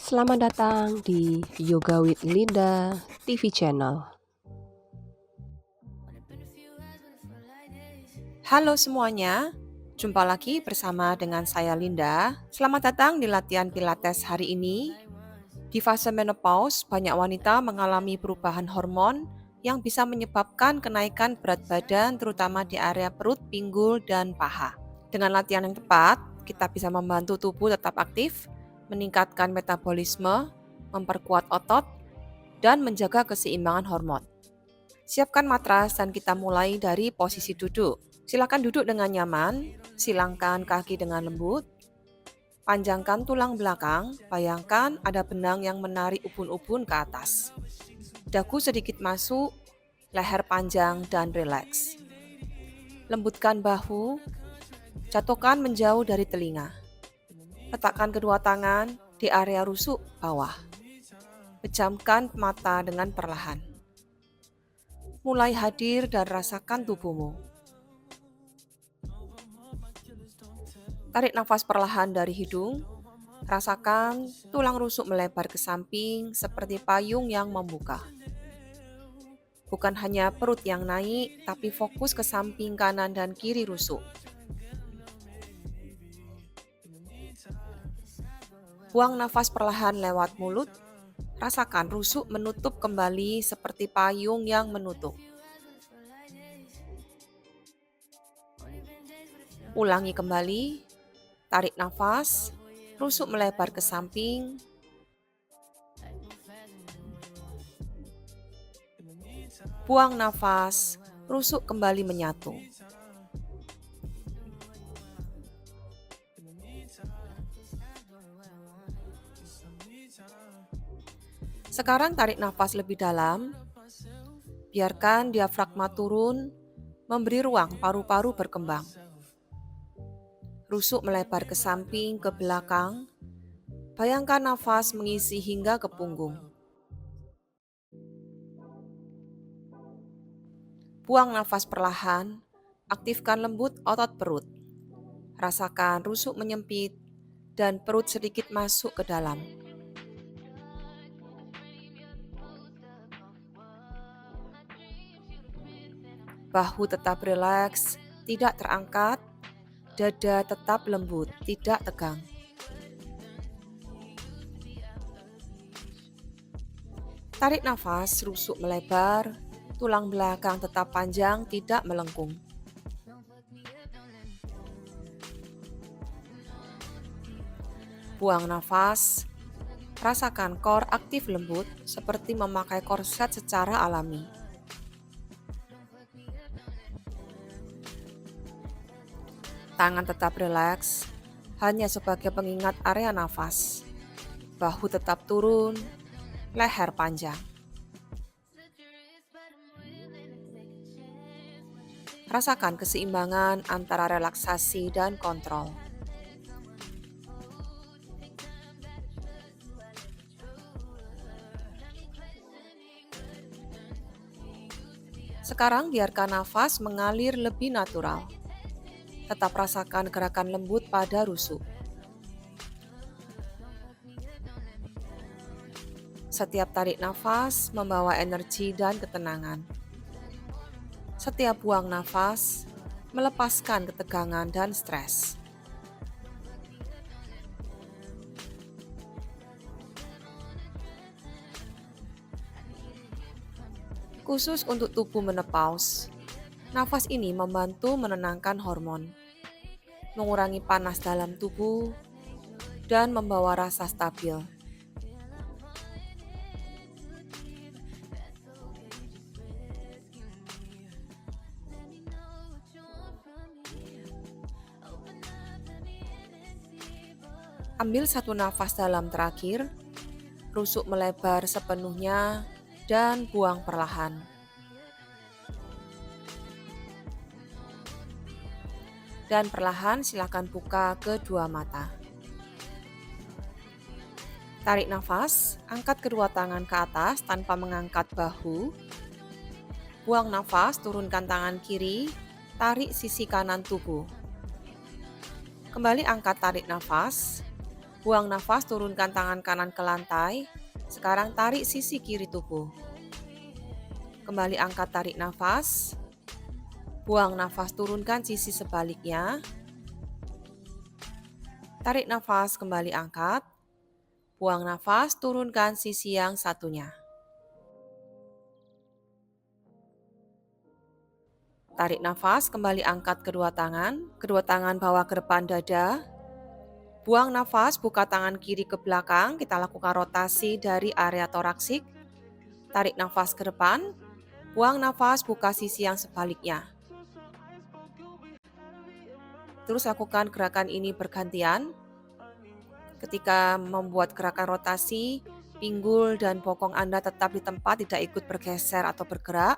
Selamat datang di Yoga with Linda TV channel. Halo semuanya, jumpa lagi bersama dengan saya Linda. Selamat datang di latihan Pilates hari ini. Di fase menopause, banyak wanita mengalami perubahan hormon yang bisa menyebabkan kenaikan berat badan terutama di area perut, pinggul, dan paha. Dengan latihan yang tepat, kita bisa membantu tubuh tetap aktif, meningkatkan metabolisme, memperkuat otot, dan menjaga keseimbangan hormon. Siapkan matras dan kita mulai dari posisi duduk. Silakan duduk dengan nyaman, silangkan kaki dengan lembut, panjangkan tulang belakang, bayangkan ada benang yang menarik ubun-ubun ke atas. Dagu sedikit masuk, leher panjang dan rileks. Lembutkan bahu, jatuhkan menjauh dari telinga. Letakkan kedua tangan di area rusuk bawah. Pejamkan mata dengan perlahan. Mulai hadir dan rasakan tubuhmu. Tarik nafas perlahan dari hidung. Rasakan tulang rusuk melebar ke samping seperti payung yang membuka. Bukan hanya perut yang naik, tapi fokus ke samping kanan dan kiri rusuk. Buang nafas perlahan lewat mulut. Rasakan rusuk menutup kembali seperti payung yang menutup. Ulangi kembali. Tarik nafas, rusuk melebar ke samping. Buang nafas, rusuk kembali menyatu. Sekarang tarik nafas lebih dalam. Biarkan diafragma turun, memberi ruang paru-paru berkembang. Rusuk melebar ke samping, ke belakang. Bayangkan nafas mengisi hingga ke punggung. Buang nafas perlahan, aktifkan lembut otot perut. Rasakan rusuk menyempit dan perut sedikit masuk ke dalam. Bahu tetap rileks, tidak terangkat. Dada tetap lembut, tidak tegang. Tarik nafas, rusuk melebar, tulang belakang tetap panjang, tidak melengkung. Buang nafas, rasakan core aktif lembut seperti memakai korset secara alami. Tangan tetap rileks, hanya sebagai pengingat area nafas. Bahu tetap turun, leher panjang. Rasakan keseimbangan antara relaksasi dan kontrol. Sekarang biarkan nafas mengalir lebih natural. Tetap rasakan gerakan lembut pada rusuk. Setiap tarik nafas membawa energi dan ketenangan. Setiap buang nafas melepaskan ketegangan dan stres. Khusus untuk tubuh menopause, nafas ini membantu menenangkan hormon, mengurangi panas dalam tubuh, dan membawa rasa stabil. Ambil satu nafas dalam terakhir, rusuk melebar sepenuhnya, dan buang perlahan. Dan perlahan silakan buka kedua mata. Tarik nafas, angkat kedua tangan ke atas tanpa mengangkat bahu. Buang nafas, turunkan tangan kiri, tarik sisi kanan tubuh. Kembali angkat, tarik nafas. Buang nafas, turunkan tangan kanan ke lantai. Sekarang tarik sisi kiri tubuh. Kembali angkat, tarik nafas. Buang nafas, turunkan sisi sebaliknya. Tarik nafas, kembali angkat. Buang nafas, turunkan sisi yang satunya. Tarik nafas, kembali angkat kedua tangan bawa ke depan dada. Buang nafas, buka tangan kiri ke belakang, kita lakukan rotasi dari area toraksik. Tarik nafas ke depan, buang nafas, buka sisi yang sebaliknya. Terus lakukan gerakan ini bergantian. Ketika membuat gerakan rotasi, pinggul dan bokong Anda tetap di tempat, tidak ikut bergeser atau bergerak.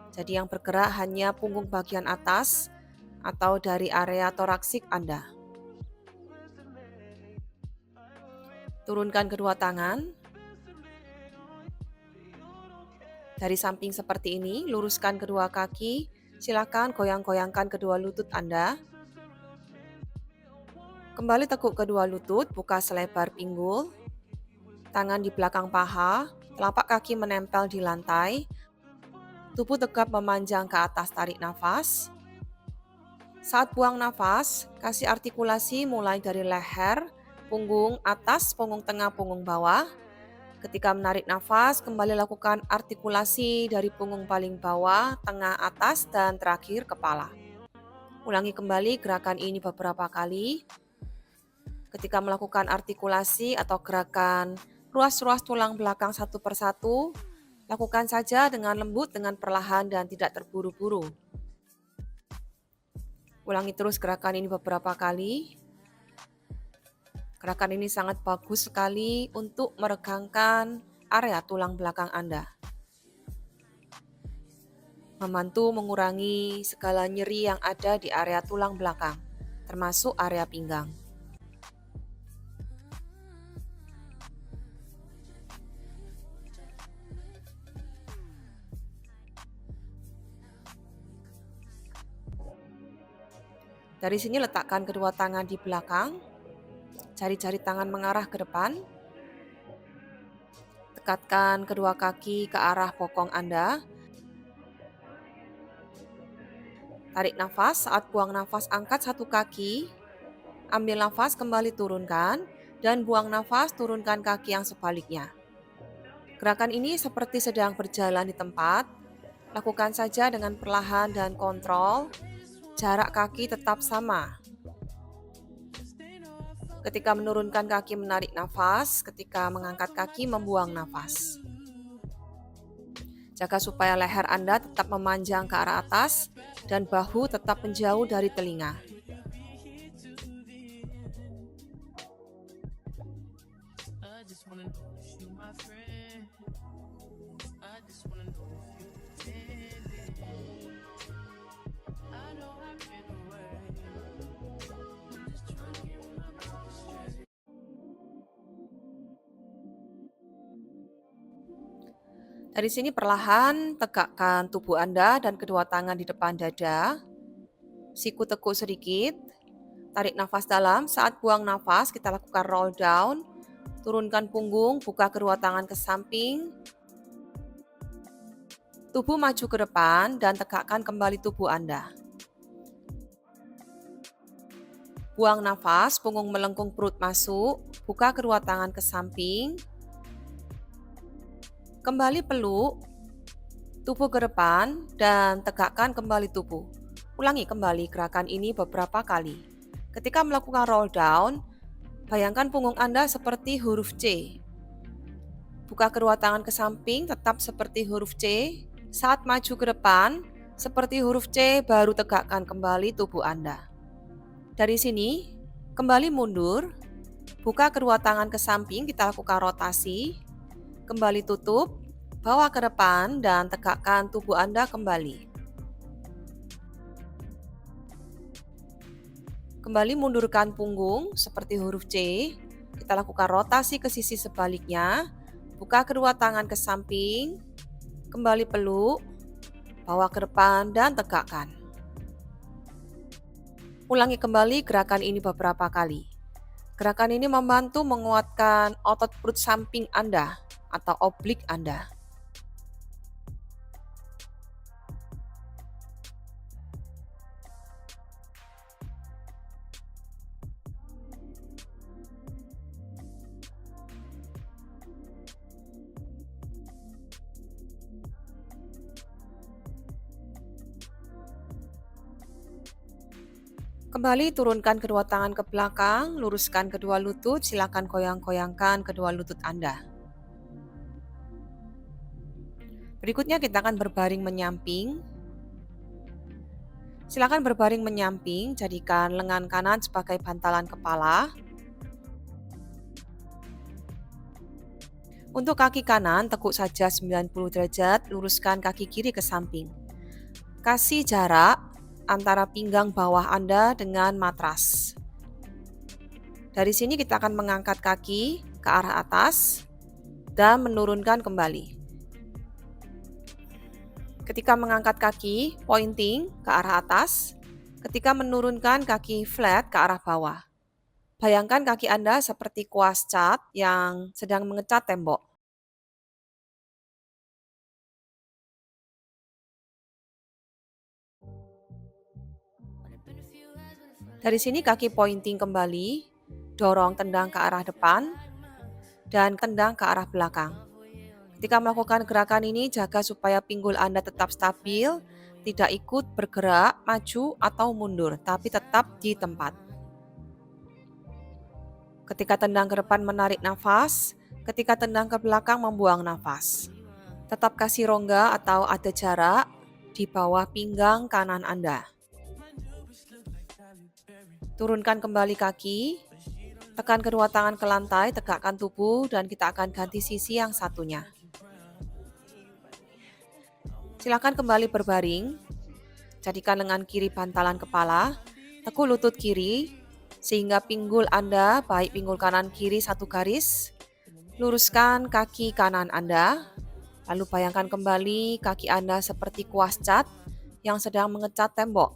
Jadi yang bergerak hanya punggung bagian atas atau dari area toraksik Anda. Turunkan kedua tangan. Dari samping seperti ini, luruskan kedua kaki. Silakan goyang-goyangkan kedua lutut Anda. Kembali tekuk kedua lutut, buka selebar pinggul. Tangan di belakang paha, telapak kaki menempel di lantai. Tubuh tegap memanjang ke atas, tarik nafas. Saat buang nafas, kasih artikulasi mulai dari leher, punggung atas, punggung tengah, punggung bawah. Ketika menarik nafas, kembali lakukan artikulasi dari punggung paling bawah, tengah, atas, dan terakhir kepala. Ulangi kembali gerakan ini beberapa kali. Ketika melakukan artikulasi atau gerakan ruas-ruas tulang belakang satu persatu, lakukan saja dengan lembut, dengan perlahan, dan tidak terburu-buru. Ulangi terus gerakan ini beberapa kali. Gerakan ini sangat bagus sekali untuk meregangkan area tulang belakang Anda. Membantu mengurangi segala nyeri yang ada di area tulang belakang, termasuk area pinggang. Dari sini letakkan kedua tangan di belakang, jari-jari tangan mengarah ke depan. Tekatkan kedua kaki ke arah bokong Anda. Tarik nafas, saat buang nafas angkat satu kaki. Ambil nafas, kembali turunkan, dan buang nafas, turunkan kaki yang sebaliknya. Gerakan ini seperti sedang berjalan di tempat. Lakukan saja dengan perlahan dan kontrol. Jarak kaki tetap sama. Ketika menurunkan kaki, menarik nafas. Ketika mengangkat kaki, membuang nafas. Jaga supaya leher Anda tetap memanjang ke arah atas dan bahu tetap menjauh dari telinga. Dari sini perlahan tegakkan tubuh Anda dan kedua tangan di depan dada. Siku tekuk sedikit. Tarik nafas dalam. Saat buang nafas, kita lakukan roll down. Turunkan punggung, buka kedua tangan ke samping. Tubuh maju ke depan dan tegakkan kembali tubuh Anda. Buang nafas, punggung melengkung, perut masuk. Buka kedua tangan ke samping. Kembali peluk, tubuh ke depan, dan tegakkan kembali tubuh. Ulangi kembali gerakan ini beberapa kali. Ketika melakukan roll down, bayangkan punggung Anda seperti huruf C. Buka kedua tangan ke samping, tetap seperti huruf C. Saat maju ke depan, seperti huruf C, baru tegakkan kembali tubuh Anda. Dari sini, kembali mundur. Buka kedua tangan ke samping, kita lakukan rotasi. Kembali tutup, bawa ke depan, dan tegakkan tubuh Anda kembali. Kembali mundurkan punggung seperti huruf C. Kita lakukan rotasi ke sisi sebaliknya. Buka kedua tangan ke samping. Kembali peluk. Bawa ke depan dan tegakkan. Ulangi kembali gerakan ini beberapa kali. Gerakan ini membantu menguatkan otot perut samping Anda atau oblik Anda. Kembali turunkan kedua tangan ke belakang, luruskan kedua lutut, silakan goyang-goyangkan kedua lutut Anda. Berikutnya kita akan berbaring menyamping. Silakan berbaring menyamping, jadikan lengan kanan sebagai bantalan kepala. Untuk kaki kanan, tekuk saja 90 derajat, luruskan kaki kiri ke samping. Kasih jarak antara pinggang bawah Anda dengan matras. Dari sini kita akan mengangkat kaki ke arah atas dan menurunkan kembali. Ketika mengangkat kaki, pointing ke arah atas. Ketika menurunkan kaki flat ke arah bawah. Bayangkan kaki Anda seperti kuas cat yang sedang mengecat tembok. Dari sini kaki pointing kembali, dorong tendang ke arah depan, dan tendang ke arah belakang. Ketika melakukan gerakan ini, jaga supaya pinggul Anda tetap stabil, tidak ikut bergerak, maju, atau mundur, tapi tetap di tempat. Ketika tendang ke depan menarik nafas, ketika tendang ke belakang membuang nafas. Tetap kasih rongga atau ada jarak di bawah pinggang kanan Anda. Turunkan kembali kaki, tekan kedua tangan ke lantai, tegakkan tubuh, dan kita akan ganti sisi yang satunya. Silakan kembali berbaring, jadikan lengan kiri bantalan kepala, tekuk lutut kiri, sehingga pinggul Anda, baik pinggul kanan kiri satu garis, luruskan kaki kanan Anda, lalu bayangkan kembali kaki Anda seperti kuas cat yang sedang mengecat tembok.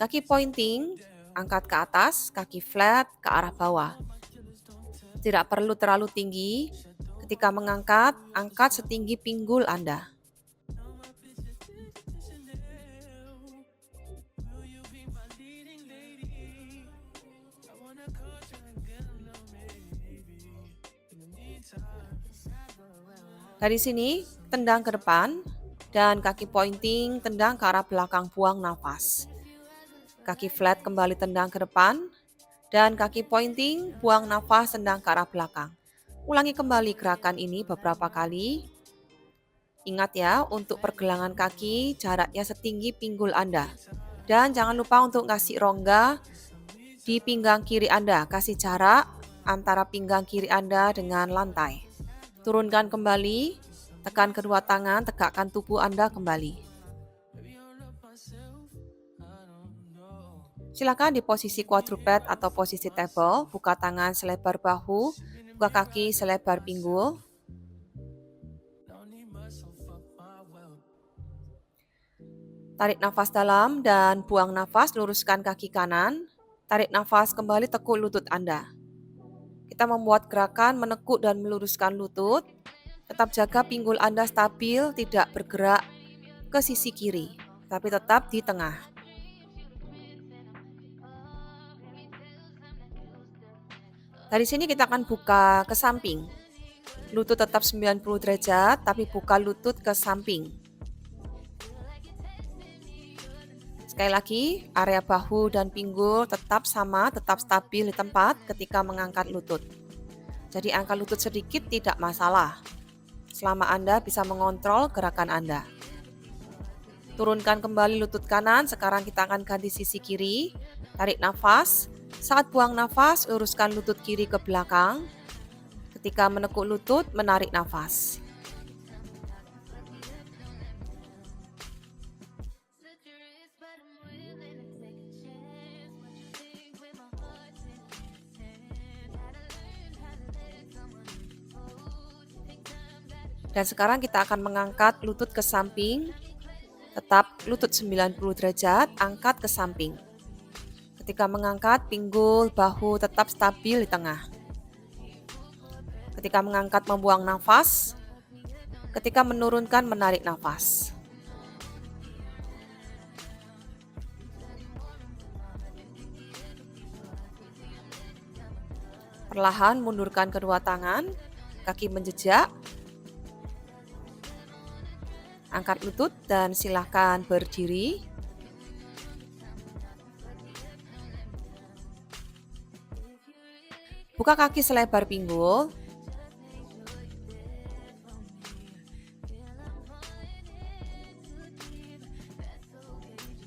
Kaki pointing, angkat ke atas, kaki flat ke arah bawah. Tidak perlu terlalu tinggi. Ketika mengangkat, angkat setinggi pinggul Anda. Dari sini, tendang ke depan, dan kaki pointing tendang ke arah belakang, buang nafas. Kaki flat kembali tendang ke depan, dan kaki pointing buang nafas tendang ke arah belakang. Ulangi kembali gerakan ini beberapa kali. Ingat ya, untuk pergelangan kaki jaraknya setinggi pinggul Anda. Dan jangan lupa untuk kasih rongga di pinggang kiri Anda, kasih jarak antara pinggang kiri Anda dengan lantai. Turunkan kembali, tekan kedua tangan, tegakkan tubuh Anda kembali. Silakan di posisi quadruped atau posisi table, buka tangan selebar bahu, buka kaki selebar pinggul. Tarik nafas dalam dan buang nafas, luruskan kaki kanan. Tarik nafas kembali, tekuk lutut Anda. Kita membuat gerakan menekuk dan meluruskan lutut. Tetap jaga pinggul Anda stabil, tidak bergerak ke sisi kiri, tapi tetap di tengah. Dari sini kita akan buka ke samping. Lutut tetap 90 derajat, tapi buka lutut ke samping. Sekali lagi, area bahu dan pinggul tetap sama, tetap stabil di tempat ketika mengangkat lutut. Jadi angkat lutut sedikit tidak masalah, selama Anda bisa mengontrol gerakan Anda. Turunkan kembali lutut kanan, sekarang kita akan ganti sisi kiri. Tarik nafas, saat buang nafas, luruskan lutut kiri ke belakang. Ketika menekuk lutut, menarik nafas. Dan sekarang kita akan mengangkat lutut ke samping, tetap lutut 90 derajat, angkat ke samping. Ketika mengangkat, pinggul, bahu tetap stabil di tengah. Ketika mengangkat, membuang nafas. Ketika menurunkan, menarik nafas. Perlahan mundurkan kedua tangan, kaki menjejak. Angkat lutut dan silakan berdiri. Buka kaki selebar pinggul.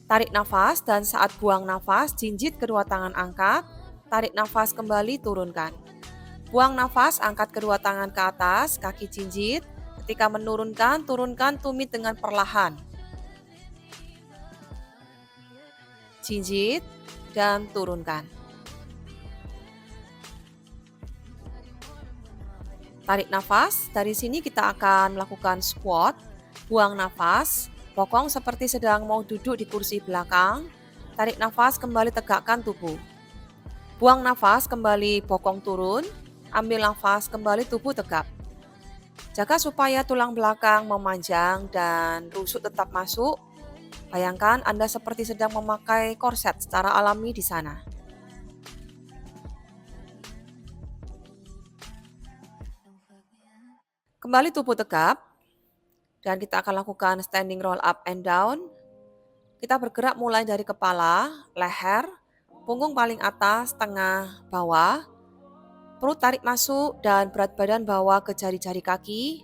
Tarik nafas dan saat buang nafas, jinjit kedua tangan angkat. Tarik nafas kembali, turunkan. Buang nafas, angkat kedua tangan ke atas, kaki jinjit. Ketika menurunkan, turunkan tumit dengan perlahan. Jinjit dan turunkan. Tarik nafas, dari sini kita akan melakukan squat. Buang nafas, bokong seperti sedang mau duduk di kursi belakang. Tarik nafas, kembali tegakkan tubuh. Buang nafas, kembali bokong turun. Ambil nafas, kembali tubuh tegap. Jaga supaya tulang belakang memanjang dan rusuk tetap masuk. Bayangkan Anda seperti sedang memakai korset secara alami di sana. Kembali tubuh tegap. Dan kita akan lakukan standing roll up and down. Kita bergerak mulai dari kepala, leher, punggung paling atas, tengah, bawah. Perut tarik masuk dan berat badan bawa ke jari-jari kaki.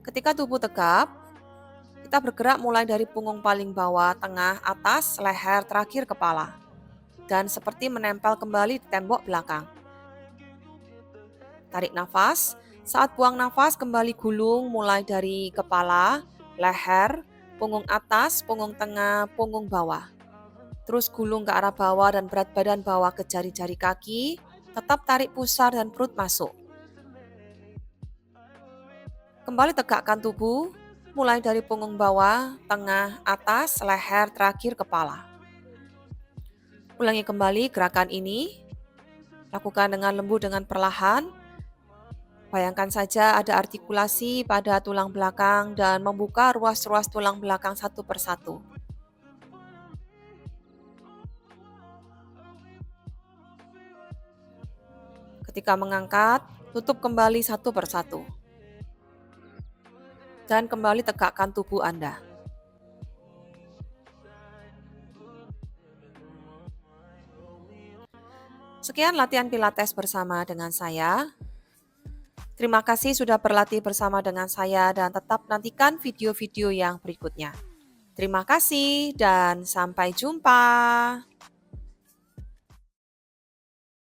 Ketika tubuh tegap, kita bergerak mulai dari punggung paling bawah, tengah, atas, leher, terakhir kepala. Dan seperti menempel kembali di tembok belakang. Tarik nafas. Saat buang nafas, kembali gulung mulai dari kepala, leher, punggung atas, punggung tengah, punggung bawah. Terus gulung ke arah bawah dan berat badan bawa ke jari-jari kaki. Tetap tarik pusar dan perut masuk. Kembali tegakkan tubuh, mulai dari punggung bawah, tengah, atas, leher, terakhir kepala. Ulangi kembali gerakan ini. Lakukan dengan lembut dengan perlahan. Bayangkan saja ada artikulasi pada tulang belakang dan membuka ruas-ruas tulang belakang satu persatu. Ketika mengangkat, tutup kembali satu persatu. Dan kembali tegakkan tubuh Anda. Sekian latihan Pilates bersama dengan saya. Terima kasih sudah berlatih bersama dengan saya dan tetap nantikan video-video yang berikutnya. Terima kasih dan sampai jumpa.